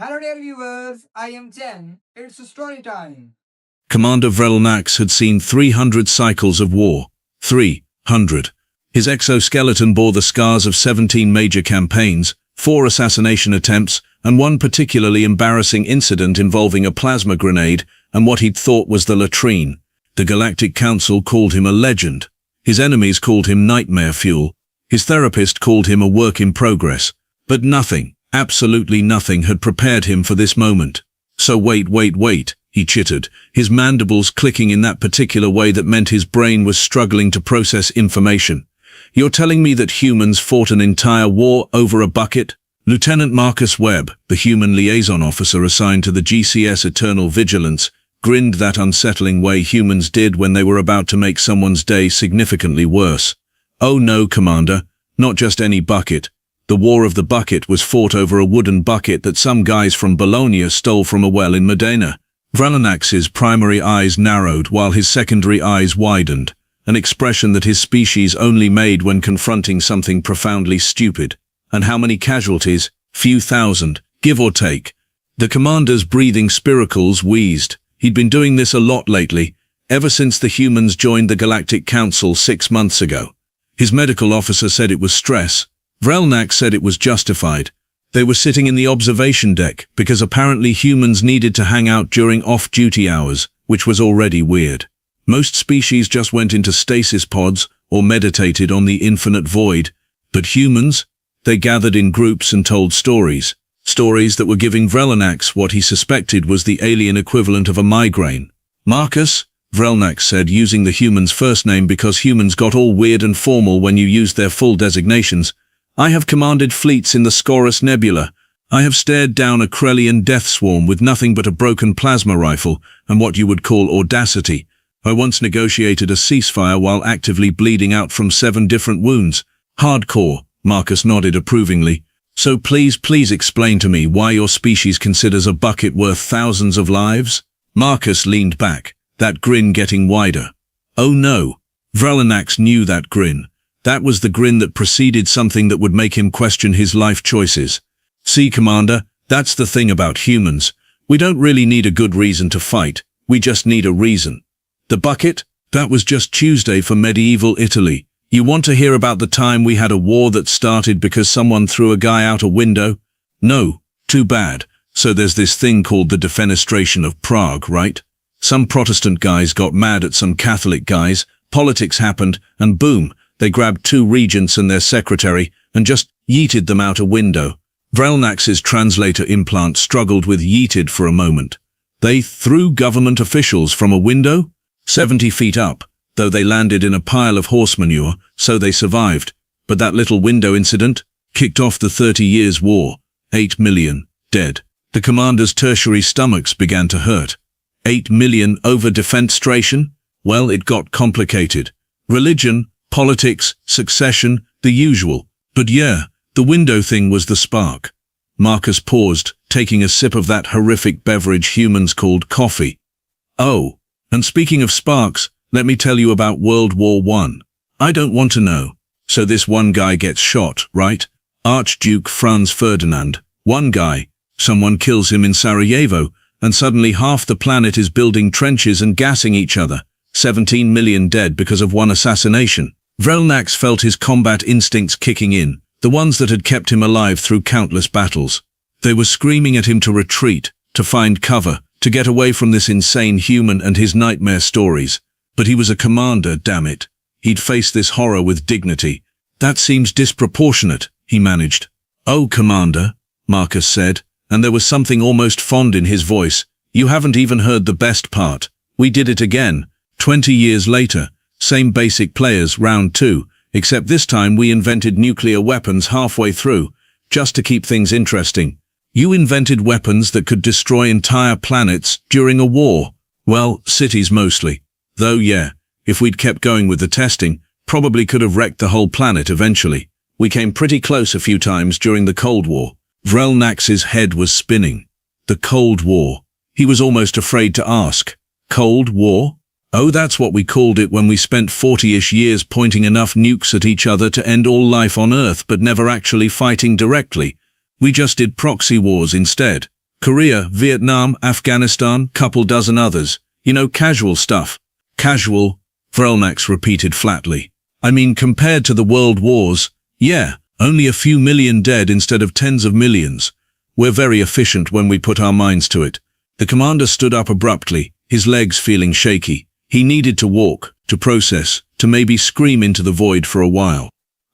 Hello dear viewers, I am Jen. It's story time. Commander Vrelnax had seen 300 cycles of war. 300. His exoskeleton bore the scars of 17 major campaigns, 4 assassination attempts, and one particularly embarrassing incident involving a plasma grenade and what he'd thought was the latrine. The Galactic Council called him a legend. His enemies called him nightmare fuel. His therapist called him a work in progress. But nothing, absolutely nothing, had prepared him for this moment. So wait, he chittered, his mandibles clicking in that particular way that meant his brain was struggling to process information. You're telling me that humans fought an entire war over a bucket? Lieutenant Marcus Webb, the human liaison officer assigned to the GCS Eternal Vigilance, grinned that unsettling way humans did when they were about to make someone's day significantly worse. Oh no, Commander, not just any bucket. The War of the Bucket was fought over a wooden bucket that some guys from Bologna stole from a well in Modena. Vrelnax's primary eyes narrowed while his secondary eyes widened, an expression that his species only made when confronting something profoundly stupid. And how many casualties? Few thousand, give or take. The commander's breathing spiracles wheezed. He'd been doing this a lot lately, ever since the humans joined the Galactic Council 6 months ago. His medical officer said it was stress. Vrelnax said it was justified. They were sitting in the observation deck because apparently humans needed to hang out during off-duty hours, which was already weird. Most species just went into stasis pods or meditated on the infinite void. But humans? They gathered in groups and told stories. Stories that were giving Vrelnax what he suspected was the alien equivalent of a migraine. Marcus, Vrelnax said, using the human's first name because humans got all weird and formal when you used their full designations. I have commanded fleets in the Scorus Nebula. I have stared down a Krellian death swarm with nothing but a broken plasma rifle and what you would call audacity. I once negotiated a ceasefire while actively bleeding out from 7 different wounds. Hardcore, Marcus nodded approvingly. So please explain to me why your species considers a bucket worth thousands of lives? Marcus leaned back, that grin getting wider. Oh no. Vrelnax knew that grin. That was the grin that preceded something that would make him question his life choices. See, Commander, that's the thing about humans. We don't really need a good reason to fight. We just need a reason. The bucket? That was just Tuesday for medieval Italy. You want to hear about the time we had a war that started because someone threw a guy out a window? No, too bad. So there's this thing called the defenestration of Prague, right? Some Protestant guys got mad at some Catholic guys, politics happened, and boom, they grabbed 2 regents and their secretary and just yeeted them out a window. Vrelnax's translator implant struggled with yeeted for a moment. They threw government officials from a window? 70 feet up. Though they landed in a pile of horse manure, so they survived. But that little window incident kicked off the 30 Years' War. 8 million dead. The commander's tertiary stomachs began to hurt. 8 million over defenestration? Well, it got complicated. Religion, politics, succession, the usual. But yeah, the window thing was the spark. Marcus paused, taking a sip of that horrific beverage humans called coffee. Oh, and speaking of sparks, let me tell you about World War I. I don't want to know. So this one guy gets shot, right? Archduke Franz Ferdinand. One guy. Someone kills him in Sarajevo, and suddenly half the planet is building trenches and gassing each other. 17 million dead because of one assassination. Vrelnax felt his combat instincts kicking in, the ones that had kept him alive through countless battles. They were screaming at him to retreat, to find cover, to get away from this insane human and his nightmare stories. But he was a commander, damn it. He'd face this horror with dignity. That seems disproportionate, he managed. Oh, Commander, Marcus said, and there was something almost fond in his voice. You haven't even heard the best part. We did it again. 20 years later. Same basic players, round 2, except this time we invented nuclear weapons halfway through, just to keep things interesting. You invented weapons that could destroy entire planets during a war. Well, cities mostly. Though yeah, if we'd kept going with the testing, probably could have wrecked the whole planet eventually. We came pretty close a few times during the Cold War. Vrelnax's head was spinning. The Cold War. He was almost afraid to ask. Cold War? Oh, that's what we called it when we spent 40-ish years pointing enough nukes at each other to end all life on Earth but never actually fighting directly. We just did proxy wars instead. Korea, Vietnam, Afghanistan, couple dozen others. You know, casual stuff. Casual, Vrelnax repeated flatly. I mean, compared to the world wars, yeah, only a few million dead instead of tens of millions. We're very efficient when we put our minds to it. The commander stood up abruptly, his legs feeling shaky. He needed to walk, to process, to maybe scream into the void for a while.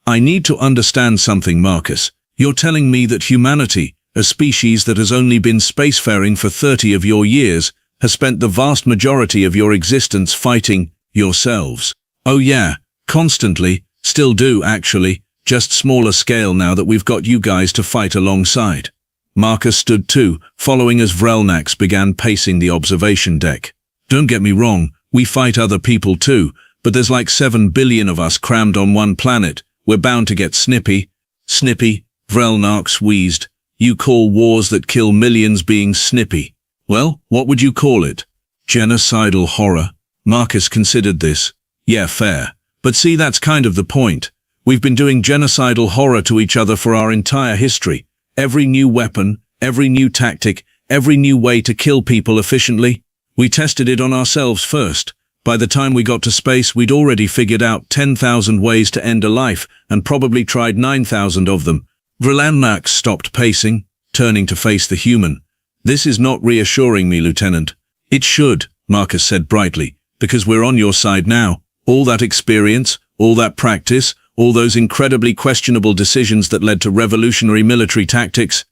I need to understand something, Marcus. You're telling me that humanity, a species that has only been spacefaring for 30 of your years, has spent the vast majority of your existence fighting yourselves. Oh yeah, constantly, still do actually, just smaller scale now that we've got you guys to fight alongside. Marcus stood too, following as Vrelnax began pacing the observation deck. Don't get me wrong, we fight other people too, but there's like 7 billion of us crammed on one planet. We're bound to get snippy. Snippy, Vrelnax wheezed. You call wars that kill millions being snippy? Well, what would you call it? Genocidal horror? Marcus considered this. Yeah, fair. But see, that's kind of the point. We've been doing genocidal horror to each other for our entire history. Every new weapon, every new tactic, every new way to kill people efficiently. We tested it on ourselves first. By the time we got to space, we'd already figured out 10,000 ways to end a life and probably tried 9,000 of them. Vrelnax stopped pacing, turning to face the human. This is not reassuring me, Lieutenant. It should, Marcus said brightly, because we're on your side now. All that experience, all that practice, all those incredibly questionable decisions that led to revolutionary military tactics,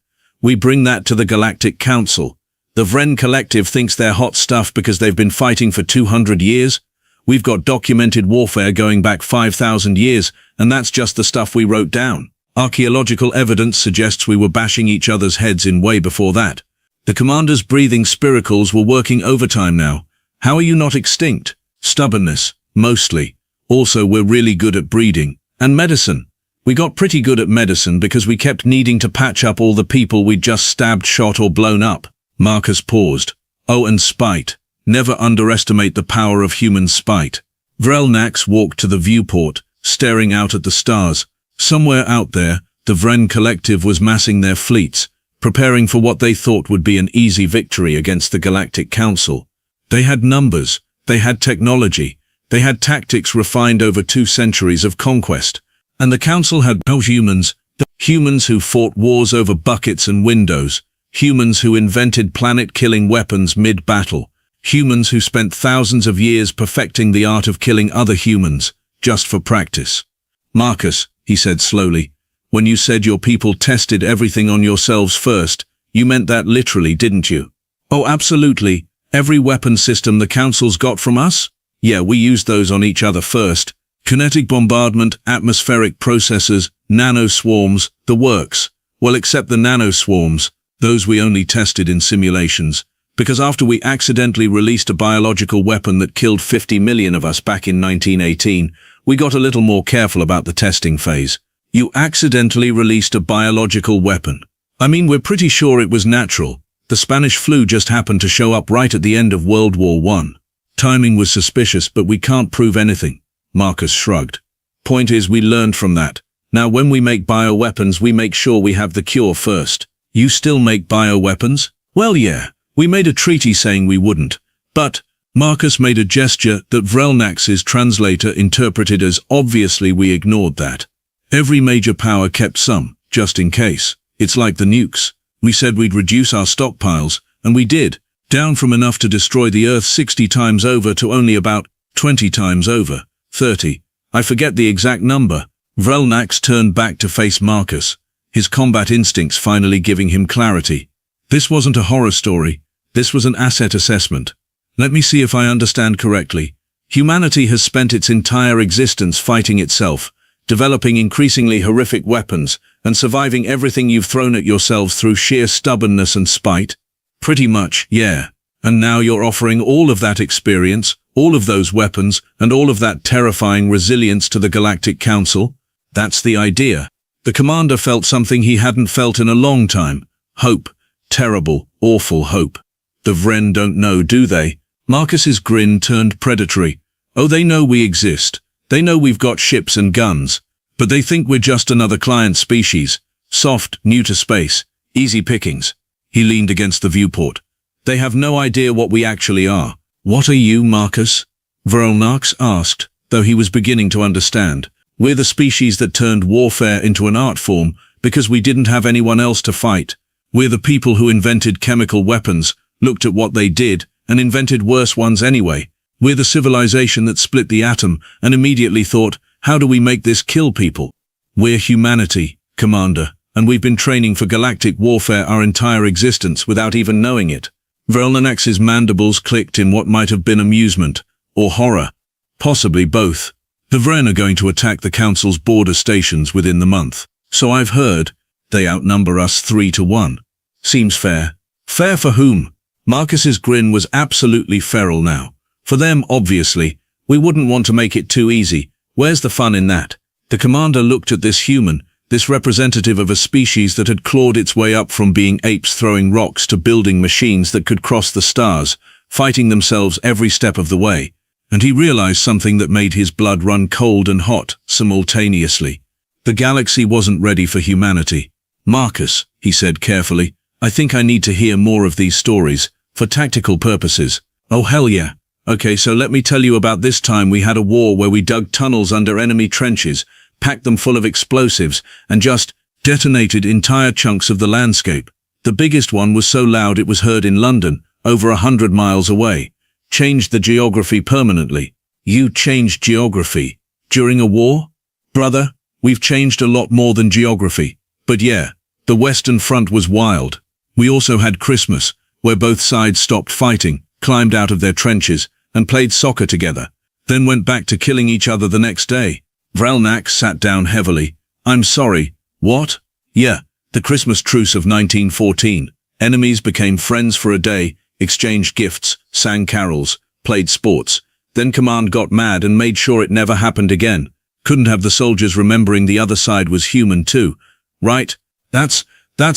we bring that to the Galactic Council. The Vren Collective thinks they're hot stuff because they've been fighting for 200 years. We've got documented warfare going back 5,000 years, and that's just the stuff we wrote down. Archaeological evidence suggests we were bashing each other's heads in way before that. The commander's breathing spiracles were working overtime now. How are you not extinct? Stubbornness, mostly. Also, we're really good at breeding. And medicine. We got pretty good at medicine because we kept needing to patch up all the people we'd just stabbed, shot, or blown up. Marcus paused. Oh, and spite. Never underestimate the power of human spite. Vrelnax walked to the viewport, staring out at the stars. Somewhere out there, the Vren Collective was massing their fleets, preparing for what they thought would be an easy victory against the Galactic Council. They had numbers, they had technology, they had tactics refined over 2 centuries of conquest. And the Council had no humans, humans who fought wars over buckets and windows, humans who invented planet-killing weapons mid-battle, humans who spent thousands of years perfecting the art of killing other humans, just for practice. Marcus, he said slowly, when you said your people tested everything on yourselves first, you meant that literally, didn't you? Oh, absolutely. Every weapon system the Council's got from us? Yeah, we used those on each other first. Kinetic bombardment, atmospheric processors, nanoswarms, the works. Well, except the nanoswarms, those we only tested in simulations. Because after we accidentally released a biological weapon that killed 50 million of us back in 1918, we got a little more careful about the testing phase. You accidentally released a biological weapon. I mean, we're pretty sure it was natural. The Spanish flu just happened to show up right at the end of World War I. Timing was suspicious, but we can't prove anything. Marcus shrugged. Point is, we learned from that. Now when we make bioweapons, we make sure we have the cure first. You still make bioweapons? Well, yeah. We made a treaty saying we wouldn't. But Marcus made a gesture that Vrelnax's translator interpreted as obviously we ignored that. Every major power kept some, just in case. It's like the nukes. We said we'd reduce our stockpiles, and we did, down from enough to destroy the Earth 60 times over to only about 20 times over, 30. I forget the exact number. Vrelnax turned back to face Marcus, his combat instincts finally giving him clarity. This wasn't a horror story. This was an asset assessment. Let me see if I understand correctly. Humanity has spent its entire existence fighting itself, developing increasingly horrific weapons, and surviving everything you've thrown at yourselves through sheer stubbornness and spite? Pretty much, yeah. And now you're offering all of that experience, all of those weapons, and all of that terrifying resilience to the Galactic Council? That's the idea. The commander felt something he hadn't felt in a long time. Hope. Terrible, awful hope. The Vren don't know, do they? Marcus's grin turned predatory. Oh, they know we exist. They know we've got ships and guns. But they think we're just another client species. Soft, new to space. Easy pickings. He leaned against the viewport. They have no idea what we actually are. What are you, Marcus? Vrelnax asked, though he was beginning to understand. We're the species that turned warfare into an art form because we didn't have anyone else to fight. We're the people who invented chemical weapons, looked at what they did, and invented worse ones anyway. We're the civilization that split the atom and immediately thought, how do we make this kill people? We're humanity, Commander, and we've been training for galactic warfare our entire existence without even knowing it. Vrelnax's mandibles clicked in what might have been amusement, or horror. Possibly both. The Vren are going to attack the Council's border stations within the month. So I've heard. They outnumber us 3-1. Seems fair. Fair for whom? Marcus's grin was absolutely feral now. For them, obviously. We wouldn't want to make it too easy. Where's the fun in that? The commander looked at this human, this representative of a species that had clawed its way up from being apes throwing rocks to building machines that could cross the stars, fighting themselves every step of the way. And he realized something that made his blood run cold and hot simultaneously. The galaxy wasn't ready for humanity. Marcus, he said carefully, I think I need to hear more of these stories, for tactical purposes. Oh hell yeah. Okay, so let me tell you about this time we had a war where we dug tunnels under enemy trenches, packed them full of explosives, and just detonated entire chunks of the landscape. The biggest one was so loud it was heard in London, over 100 miles away. Changed the geography permanently. You changed geography? During a war? Brother, we've changed a lot more than geography. But yeah, the Western Front was wild. We also had Christmas, where both sides stopped fighting, climbed out of their trenches, and played soccer together, then went back to killing each other the next day. Vrelnax sat down heavily. I'm sorry, what? Yeah, the Christmas truce of 1914. Enemies became friends for a day, exchanged gifts, sang carols, played sports. Then Command got mad and made sure it never happened again. Couldn't have the soldiers remembering the other side was human too. Right? That's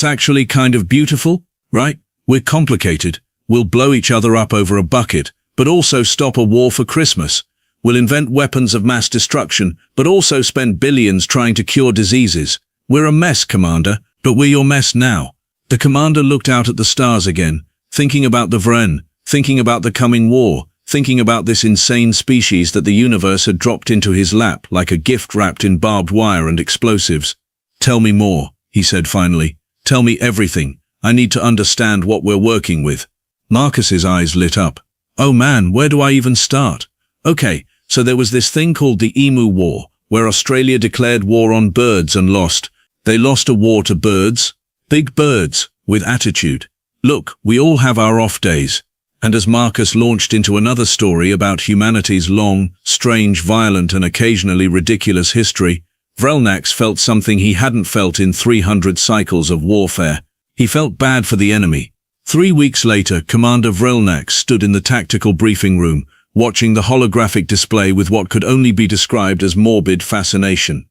actually kind of beautiful, right? We're complicated. We'll blow each other up over a bucket, but also stop a war for Christmas. We'll invent weapons of mass destruction, but also spend billions trying to cure diseases. We're a mess, Commander, but we're your mess now. The commander looked out at the stars again, thinking about the Vren, thinking about the coming war, thinking about this insane species that the universe had dropped into his lap like a gift wrapped in barbed wire and explosives. Tell me more, he said finally. Tell me everything. I need to understand what we're working with. Marcus's eyes lit up. Oh man, where do I even start? Okay, so there was this thing called the Emu War, where Australia declared war on birds and lost. They lost a war to birds. Big birds, with attitude. Look, we all have our off days. And as Marcus launched into another story about humanity's long, strange, violent and occasionally ridiculous history, Vrelnax felt something he hadn't felt in 300 cycles of warfare. He felt bad for the enemy. 3 weeks later, Commander Vrelnax stood in the tactical briefing room, watching the holographic display with what could only be described as morbid fascination.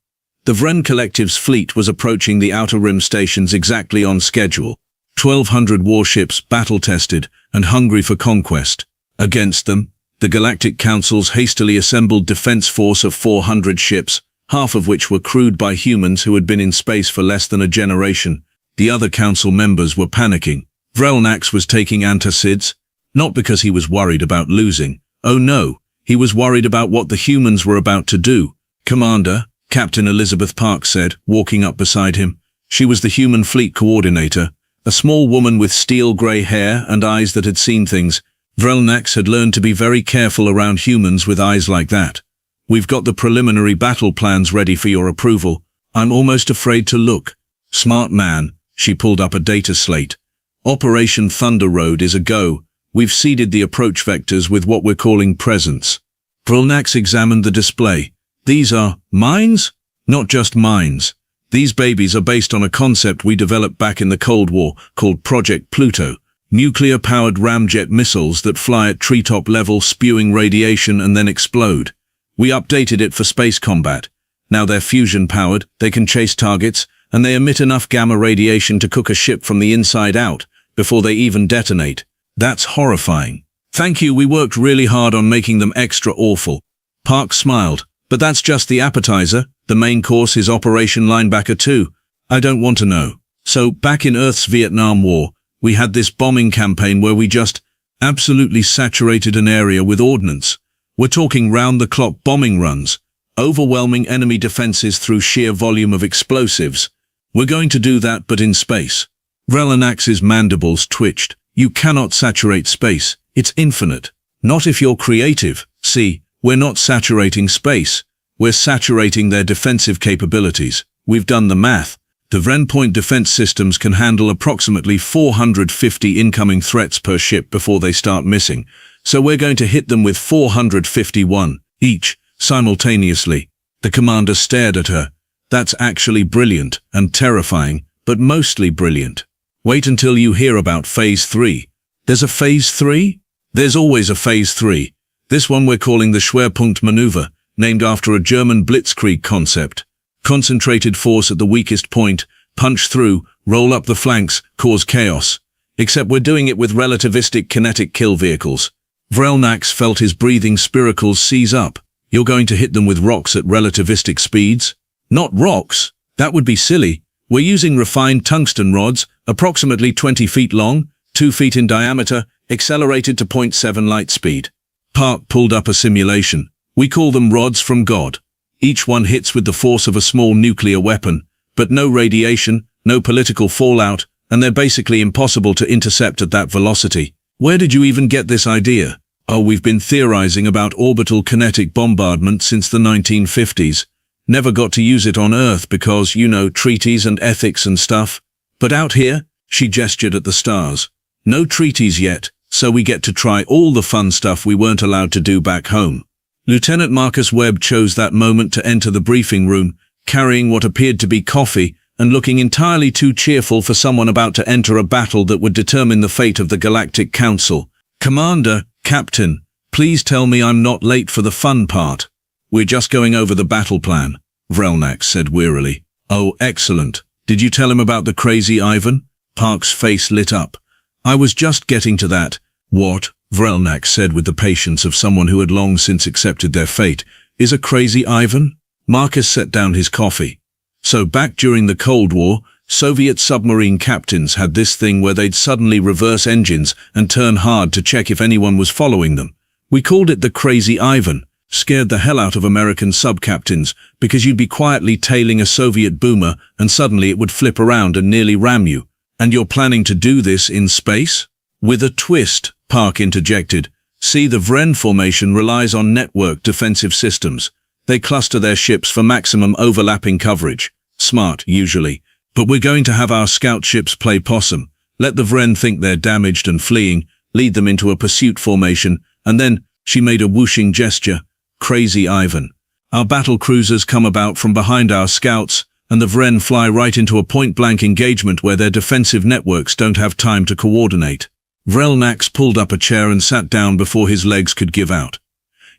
The Vren Collective's fleet was approaching the Outer Rim stations exactly on schedule. 1,200 warships battle-tested and hungry for conquest. Against them, the Galactic Council's hastily assembled defense force of 400 ships, half of which were crewed by humans who had been in space for less than a generation. The other council members were panicking. Vrelnax was taking antacids, not because he was worried about losing. Oh no, he was worried about what the humans were about to do. Commander, Captain Elizabeth Park said, walking up beside him. She was the human fleet coordinator, a small woman with steel-grey hair and eyes that had seen things. Vrelnax had learned to be very careful around humans with eyes like that. We've got the preliminary battle plans ready for your approval. I'm almost afraid to look. Smart man, she pulled up a data slate. Operation Thunder Road is a go. We've seeded the approach vectors with what we're calling presence. Vrelnax examined the display. These are mines? Not just mines. These babies are based on a concept we developed back in the Cold War called Project Pluto. Nuclear-powered ramjet missiles that fly at treetop level spewing radiation and then explode. We updated it for space combat. Now they're fusion-powered, they can chase targets, and they emit enough gamma radiation to cook a ship from the inside out before they even detonate. That's horrifying. Thank you, we worked really hard on making them extra awful. Park smiled. But that's just the appetizer. The main course is Operation Linebacker 2. I don't want to know. So, back in Earth's Vietnam War, We had this bombing campaign where we just absolutely saturated an area with ordnance. We're talking round-the-clock bombing runs, overwhelming enemy defenses through sheer volume of explosives. We're going to do that, but in space. Vrelanax's mandibles twitched. You cannot saturate space. It's infinite. Not if you're creative. See, we're not saturating space. We're saturating their defensive capabilities. We've done the math. The Vren point defense systems can handle approximately 450 incoming threats per ship before they start missing. So we're going to hit them with 451 each, simultaneously. The commander stared at her. That's actually brilliant and terrifying, but mostly brilliant. Wait until you hear about Phase 3. There's a Phase 3? There's always a Phase 3. This one we're calling the Schwerpunkt maneuver, named after a German blitzkrieg concept. Concentrated force at the weakest point, punch through, roll up the flanks, cause chaos. Except we're doing it with relativistic kinetic kill vehicles. Vrelnax felt his breathing spiracles seize up. You're going to hit them with rocks at relativistic speeds? Not rocks. That would be silly. We're using refined tungsten rods, approximately 20 feet long, 2 feet in diameter, accelerated to 0.7 light speed. Park pulled up a simulation. We call them rods from God. Each one hits with the force of a small nuclear weapon, but no radiation, no political fallout, and they're basically impossible to intercept at that velocity. Where did you even get this idea? Oh, we've been theorizing about orbital kinetic bombardment since the 1950s. Never got to use it on Earth because, you know, treaties and ethics and stuff. But out here, she gestured at the stars. No treaties yet, so we get to try all the fun stuff we weren't allowed to do back home. Lieutenant Marcus Webb chose that moment to enter the briefing room, carrying what appeared to be coffee and looking entirely too cheerful for someone about to enter a battle that would determine the fate of the Galactic Council. Commander, Captain, please tell me I'm not late for the fun part. We're just going over the battle plan, Vrelnax said wearily. Oh, excellent. Did you tell him about the crazy Ivan? Park's face lit up. I was just getting to that. What? Vrelnax said with the patience of someone who had long since accepted their fate. Is a crazy Ivan? Marcus set down his coffee. So back during the Cold War, Soviet submarine captains had this thing where they'd suddenly reverse engines and turn hard to check if anyone was following them. We called it the crazy Ivan. Scared the hell out of American sub-captains because you'd be quietly tailing a Soviet boomer and suddenly it would flip around and nearly ram you. And you're planning to do this in space? With a twist, Park interjected. See, the Vren formation relies on network defensive systems. They cluster their ships for maximum overlapping coverage. Smart, usually. But we're going to have our scout ships play possum. Let the Vren think they're damaged and fleeing, lead them into a pursuit formation, and then, she made a whooshing gesture, crazy Ivan. Our battle cruisers come about from behind our scouts, and the Vren fly right into a point-blank engagement where their defensive networks don't have time to coordinate. Vrelnax pulled up a chair and sat down before his legs could give out.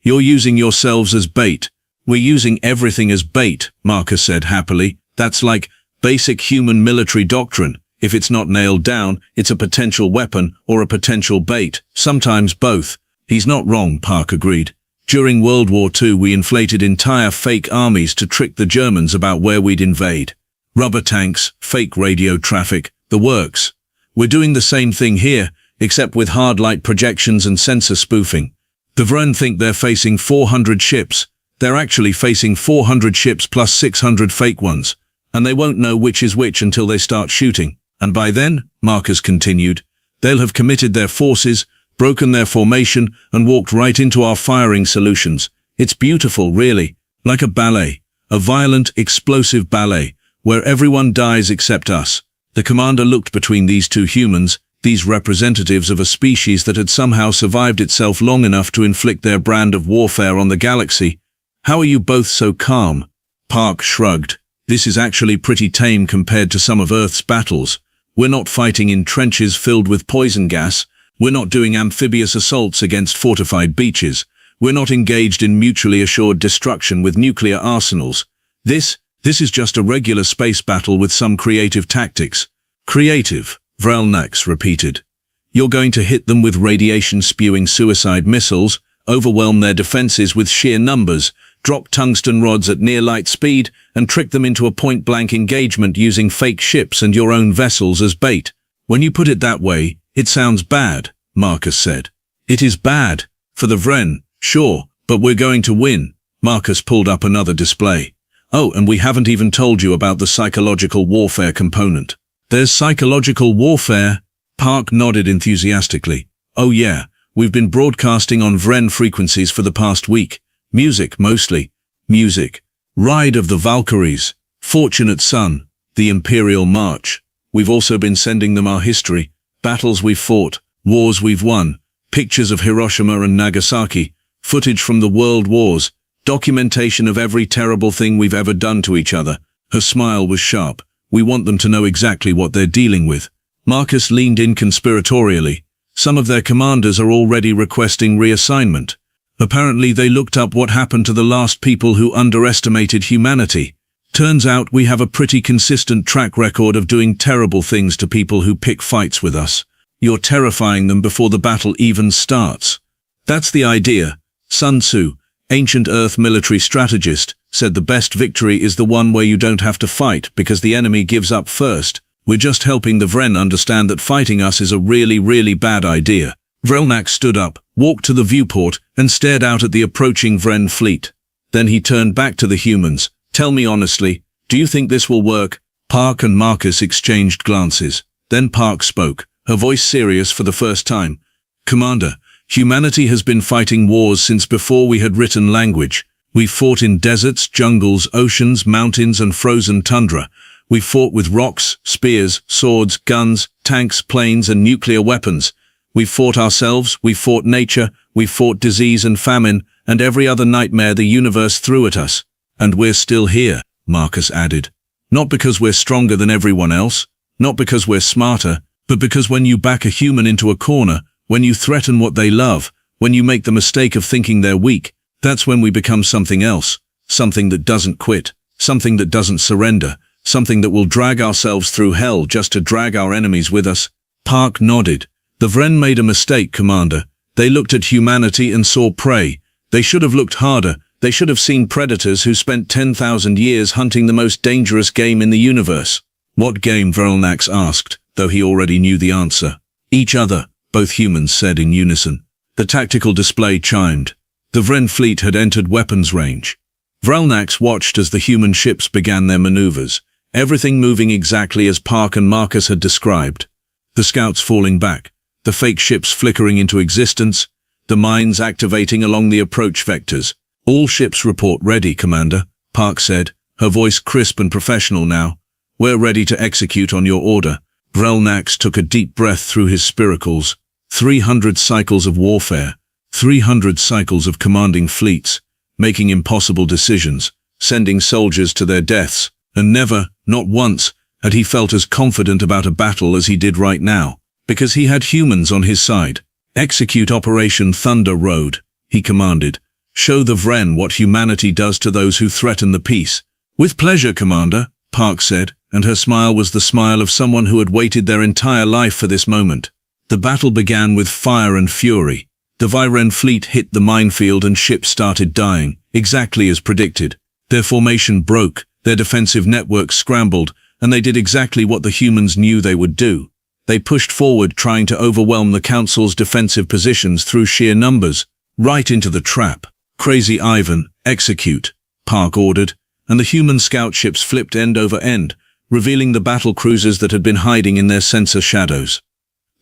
You're using yourselves as bait. We're using everything as bait, Marcus said happily. That's like basic human military doctrine. If it's not nailed down, it's a potential weapon or a potential bait. Sometimes both. He's not wrong, Park agreed. During World War II, we inflated entire fake armies to trick the Germans about where we'd invade. Rubber tanks, fake radio traffic, the works. We're doing the same thing here, except with hard light projections and sensor spoofing. The Vren think they're facing 400 ships. They're actually facing 400 ships plus 600 fake ones. And they won't know which is which until they start shooting. And by then, Marcus continued, they'll have committed their forces, broken their formation, and walked right into our firing solutions. It's beautiful, really. Like a ballet. A violent, explosive ballet, where everyone dies except us. The commander looked between these two humans, these representatives of a species that had somehow survived itself long enough to inflict their brand of warfare on the galaxy. How are you both so calm? Park shrugged. This is actually pretty tame compared to some of Earth's battles. We're not fighting in trenches filled with poison gas. We're not doing amphibious assaults against fortified beaches. We're not engaged in mutually assured destruction with nuclear arsenals. This is just a regular space battle with some creative tactics. Creative, Vrelnax repeated. You're going to hit them with radiation-spewing suicide missiles, overwhelm their defenses with sheer numbers, drop tungsten rods at near-light speed, and trick them into a point-blank engagement using fake ships and your own vessels as bait. When you put it that way, it sounds bad, Marcus said. It is bad. For the Vren, sure, but we're going to win. Marcus pulled up another display. Oh, and we haven't even told you about the psychological warfare component. There's psychological warfare? Park nodded enthusiastically. Oh yeah, we've been broadcasting on Vren frequencies for the past week. Music, mostly. Music. Ride of the Valkyries. Fortunate Son. The Imperial March. We've also been sending them our history. Battles we've fought. Wars we've won. Pictures of Hiroshima and Nagasaki. Footage from the World Wars. Documentation of every terrible thing we've ever done to each other. Her smile was sharp. We want them to know exactly what they're dealing with. Marcus leaned in conspiratorially. Some of their commanders are already requesting reassignment. Apparently they looked up what happened to the last people who underestimated humanity. Turns out we have a pretty consistent track record of doing terrible things to people who pick fights with us. You're terrifying them before the battle even starts. That's the idea. Sun Tzu, ancient Earth military strategist, said the best victory is the one where you don't have to fight because the enemy gives up first. We're just helping the Vren understand that fighting us is a really, really bad idea. Vrelnak stood up, walked to the viewport, and stared out at the approaching Vren fleet. Then he turned back to the humans. Tell me honestly, do you think this will work? Park and Marcus exchanged glances. Then Park spoke, her voice serious for the first time. Commander, humanity has been fighting wars since before we had written language. We've fought in deserts, jungles, oceans, mountains, and frozen tundra. We've fought with rocks, spears, swords, guns, tanks, planes, and nuclear weapons. We've fought ourselves, we've fought nature, we've fought disease and famine, and every other nightmare the universe threw at us. And we're still here, Marcus added. Not because we're stronger than everyone else, not because we're smarter, but because when you back a human into a corner, when you threaten what they love, when you make the mistake of thinking they're weak, that's when we become something else, something that doesn't quit, something that doesn't surrender, something that will drag ourselves through hell just to drag our enemies with us. Park nodded. The Vren made a mistake, Commander. They looked at humanity and saw prey. They should have looked harder. They should have seen predators who spent 10,000 years hunting the most dangerous game in the universe. What game? Vrelnax asked, though he already knew the answer. Each other, both humans said in unison. The tactical display chimed. The Vren fleet had entered weapons range. Vrelnax watched as the human ships began their maneuvers, everything moving exactly as Park and Marcus had described. The scouts falling back, the fake ships flickering into existence, the mines activating along the approach vectors. All ships report ready, Commander, Park said, her voice crisp and professional now. We're ready to execute on your order. Vrelnax took a deep breath through his spiracles. 300 cycles of warfare, 300 cycles of commanding fleets, making impossible decisions, sending soldiers to their deaths, and never, not once, had he felt as confident about a battle as he did right now, because he had humans on his side. Execute Operation Thunder Road, he commanded. Show the Vren what humanity does to those who threaten the peace. With pleasure, Commander, Park said, and her smile was the smile of someone who had waited their entire life for this moment. The battle began with fire and fury. The Vren fleet hit the minefield and ships started dying, exactly as predicted. Their formation broke, their defensive networks scrambled, and they did exactly what the humans knew they would do. They pushed forward, trying to overwhelm the Council's defensive positions through sheer numbers, right into the trap. Crazy Ivan, execute, Park ordered, and the human scout ships flipped end over end, revealing the battle cruisers that had been hiding in their sensor shadows.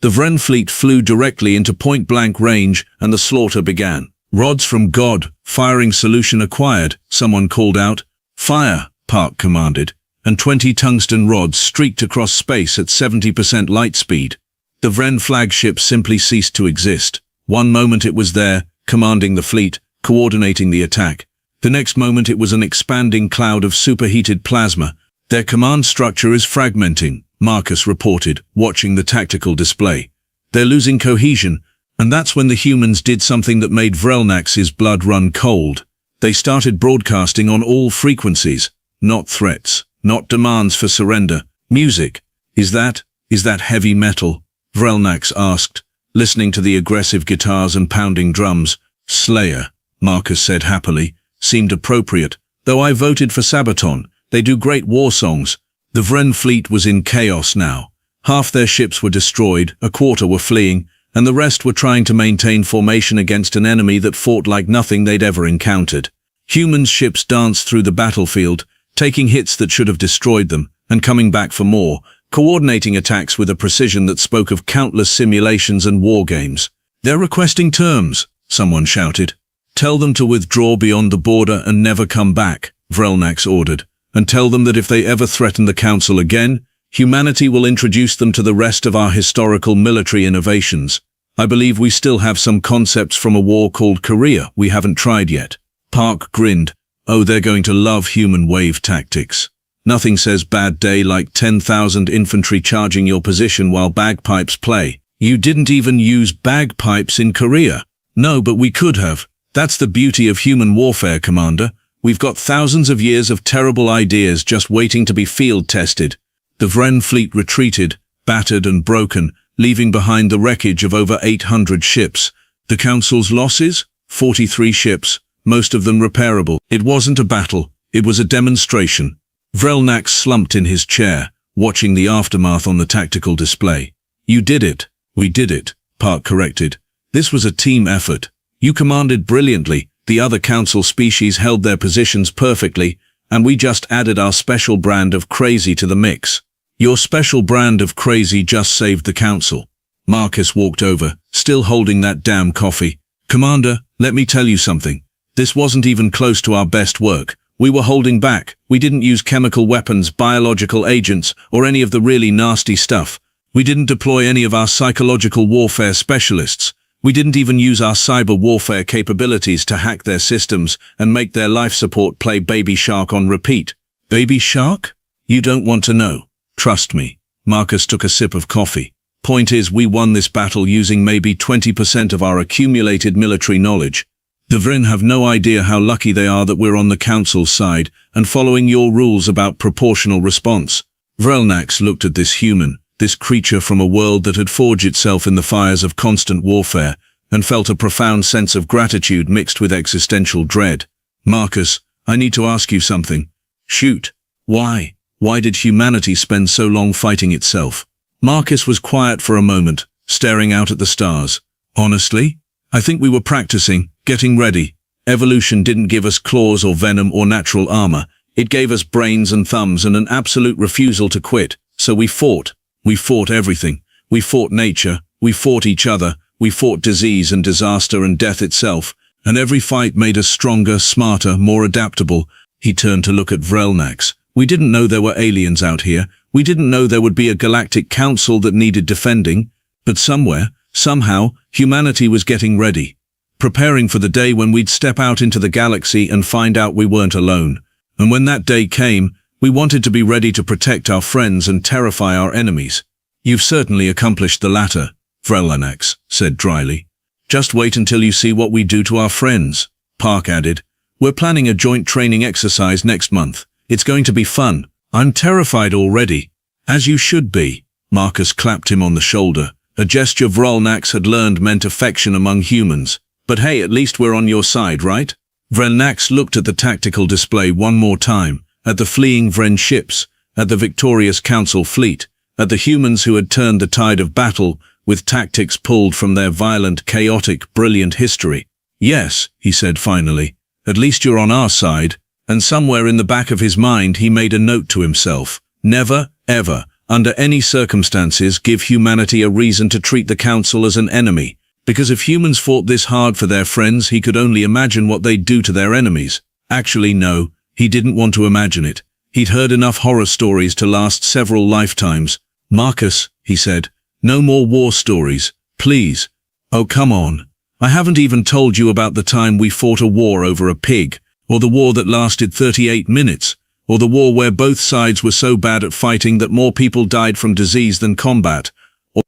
The Vren fleet flew directly into point-blank range, and the slaughter began. Rods from God, firing solution acquired, someone called out. Fire, Park commanded, and 20 tungsten rods streaked across space at 70% light speed. The Vren flagship simply ceased to exist. One moment it was there, commanding the fleet, coordinating the attack. The next moment it was an expanding cloud of superheated plasma. Their command structure is fragmenting, Marcus reported, watching the tactical display. They're losing cohesion, and that's when the humans did something that made Vrelnax's blood run cold. They started broadcasting on all frequencies, not threats, not demands for surrender. Music. Is that heavy metal? Vrelnax asked, listening to the aggressive guitars and pounding drums. Slayer, Marcus said happily, seemed appropriate, though I voted for Sabaton. They do great war songs. The Vren fleet was in chaos now. Half their ships were destroyed, a quarter were fleeing, and the rest were trying to maintain formation against an enemy that fought like nothing they'd ever encountered. Humans' ships danced through the battlefield, taking hits that should have destroyed them, and coming back for more, coordinating attacks with a precision that spoke of countless simulations and war games. "They're requesting terms," someone shouted. "Tell them to withdraw beyond the border and never come back," Vrelnax ordered, "and tell them that if they ever threaten the Council again, humanity will introduce them to the rest of our historical military innovations. I believe we still have some concepts from a war called Korea we haven't tried yet." Park grinned. "Oh, they're going to love human wave tactics. Nothing says bad day like 10,000 infantry charging your position while bagpipes play." "You didn't even use bagpipes in Korea." "No, but we could have. That's the beauty of human warfare, Commander. We've got thousands of years of terrible ideas just waiting to be field-tested." The Vren fleet retreated, battered and broken, leaving behind the wreckage of over 800 ships. The Council's losses? 43 ships, most of them repairable. It wasn't a battle, it was a demonstration. Vrelnax slumped in his chair, watching the aftermath on the tactical display. "You did it." "We did it," Park corrected. "This was a team effort. You commanded brilliantly, the other Council species held their positions perfectly, and we just added our special brand of crazy to the mix." "Your special brand of crazy just saved the Council." Marcus walked over, still holding that damn coffee. "Commander, let me tell you something. This wasn't even close to our best work. We were holding back. We didn't use chemical weapons, biological agents, or any of the really nasty stuff. We didn't deploy any of our psychological warfare specialists. We didn't even use our cyber warfare capabilities to hack their systems and make their life support play Baby Shark on repeat." "Baby Shark? You don't want to know. Trust me." Marcus took a sip of coffee. "Point is, we won this battle using maybe 20% of our accumulated military knowledge. The Vren have no idea how lucky they are that we're on the Council's side and following your rules about proportional response." Vrelnax looked at this human, this creature from a world that had forged itself in the fires of constant warfare, and felt a profound sense of gratitude mixed with existential dread. "Marcus, I need to ask you something." "Shoot." "Why? Why did humanity spend so long fighting itself?" Marcus was quiet for a moment, staring out at the stars. "Honestly, I think we were practicing, getting ready. Evolution didn't give us claws or venom or natural armor. It gave us brains and thumbs and an absolute refusal to quit. So we fought. We fought everything. We fought nature. We fought each other. We fought disease and disaster and death itself. And every fight made us stronger, smarter, more adaptable." He turned to look at Vrelnax. "We didn't know there were aliens out here. We didn't know there would be a galactic council that needed defending. But somewhere, somehow, humanity was getting ready. Preparing for the day when we'd step out into the galaxy and find out we weren't alone. And when that day came, we wanted to be ready to protect our friends and terrify our enemies." "You've certainly accomplished the latter," Vrelnax said dryly. "Just wait until you see what we do to our friends," Park added. "We're planning a joint training exercise next month. It's going to be fun. I'm terrified already." "As you should be." Marcus clapped him on the shoulder, a gesture Vrelnax had learned meant affection among humans. "But hey, at least we're on your side, right?" Vrelnax looked at the tactical display one more time, at the fleeing Vren ships, at the victorious Council fleet, at the humans who had turned the tide of battle, with tactics pulled from their violent, chaotic, brilliant history. "Yes," he said finally, "at least you're on our side." And somewhere in the back of his mind he made a note to himself. Never, ever, under any circumstances, give humanity a reason to treat the Council as an enemy. Because if humans fought this hard for their friends, he could only imagine what they'd do to their enemies. Actually, no, he didn't want to imagine it. He'd heard enough horror stories to last several lifetimes. "Marcus," he said, "no more war stories, please." "Oh, come on. I haven't even told you about the time we fought a war over a pig, or the war that lasted 38 minutes, or the war where both sides were so bad at fighting that more people died from disease than combat."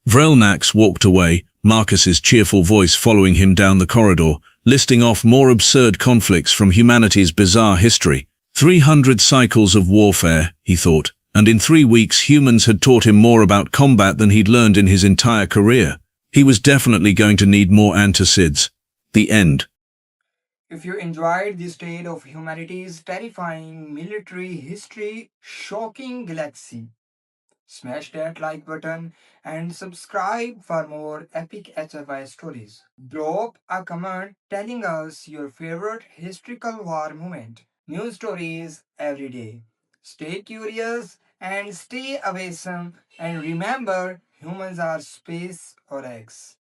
Vrelnax walked away, Marcus's cheerful voice following him down the corridor, listing off more absurd conflicts from humanity's bizarre history. 300 cycles of warfare, he thought, and in 3 weeks humans had taught him more about combat than he'd learned in his entire career. He was definitely going to need more antacids. The end. If you enjoyed the state of humanity's terrifying military history, shocking galaxy, Smash that like button and subscribe for more epic HFI stories. Drop a comment telling us your favorite historical war moment. New stories every day. Stay curious and stay awesome. And remember, humans are space or eggs.